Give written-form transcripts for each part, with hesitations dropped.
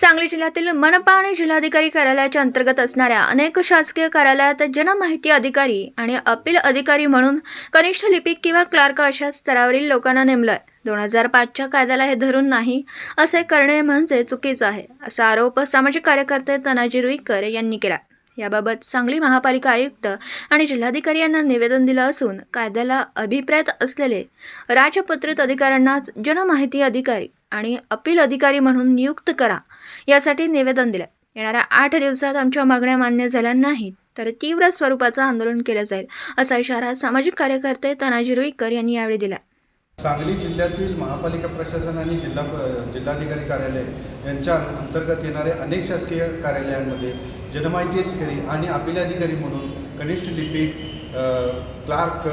सांगली जिल्ह्यातील मनपा आणि जिल्हाधिकारी कार्यालयाच्या अंतर्गत असणाऱ्या अनेक शासकीय कार्यालयात जनमाहिती अधिकारी आणि अपील अधिकारी म्हणून कनिष्ठ लिपिक किंवा क्लार्क अशा स्तरावरील लोकांना नेमलंय। 2005च्या कायद्याला हे धरून नाही असे करणे म्हणजे चुकीचं आहे, असा आरोप सामाजिक कार्यकर्ते तानाजी रुईकर यांनी केला। याबाबत सांगली महापालिका आयुक्त आणि जिल्हाधिकारी यांना निवेदन दिलं असून कायद्याला अभिप्रेत असलेले राजपत्रित अधिकाऱ्यांनाच जनमाहिती अधिकारी आणि अपील अधिकारी म्हणून नियुक्त करा यासाठी निवेदन दिलं। येणाऱ्या 8 दिवसात आमच्या मागण्या मान्य झाल्या नाहीत तर तीव्र स्वरूपाचं आंदोलन केलं जाईल, असा इशारा सामाजिक कार्यकर्ते तानाजी रुईकर यांनी यावेळी दिला। सांगली जिल्ह्यातील महापालिका प्रशासन आणि जिल्हाधिकारी कार्यालय यांच्या अंतर्गत येणाऱ्या अनेक शासकीय कार्यालयांमध्ये जनमाहिती अधिकारी आणि अपील अधिकारी म्हणून कनिष्ठ लिपिक, क्लार्क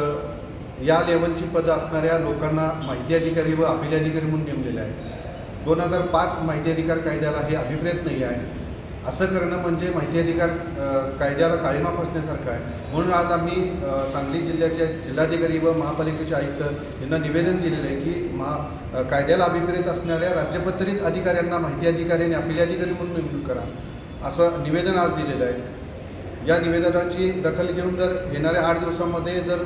या लेवलची पदं असणाऱ्या लोकांना माहिती अधिकारी व अपील अधिकारी म्हणून नेमलेले आहे। 2005 माहिती अधिकार कायद्याला हे अभिप्रेत नाही आहे। असं करणं म्हणजे माहिती अधिकार कायद्याला काळिमा फासण्यासारखं आहे। म्हणून आज आम्ही सांगली जिल्ह्याचे जिल्हाधिकारी व महापालिकेचे आयुक्त यांना निवेदन दिलेलं आहे की कायद्याला अभिप्रेत असणाऱ्या राज्यपत्रित अधिकाऱ्यांना माहिती अधिकारी आणि अपील अधिकारी म्हणून नेमणूक करा, असं निवेदन आज दिलेलं आहे। या निवेदनाची दखल घेऊन जर येणाऱ्या 8 दिवसांमध्ये जर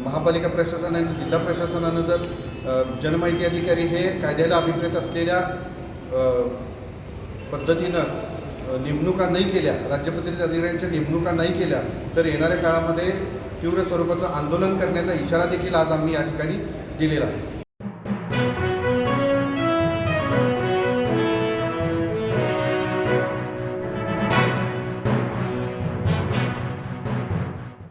महापालिका प्रशासन आणि जिल्हा प्रशासनानं जर जनमाहिती अधिकारी हे कायद्याला अभिप्रेत असलेल्या पद्धतीनं नेमणुका नाही केल्या, राज्यपत्रित अधिकाऱ्यांच्या नेमणुका नाही केल्या तर येणाऱ्या काळामध्ये तीव्र स्वरूपाचं आंदोलन करण्याचा इशारा देखील आज आम्ही या ठिकाणी दिलेला आहे।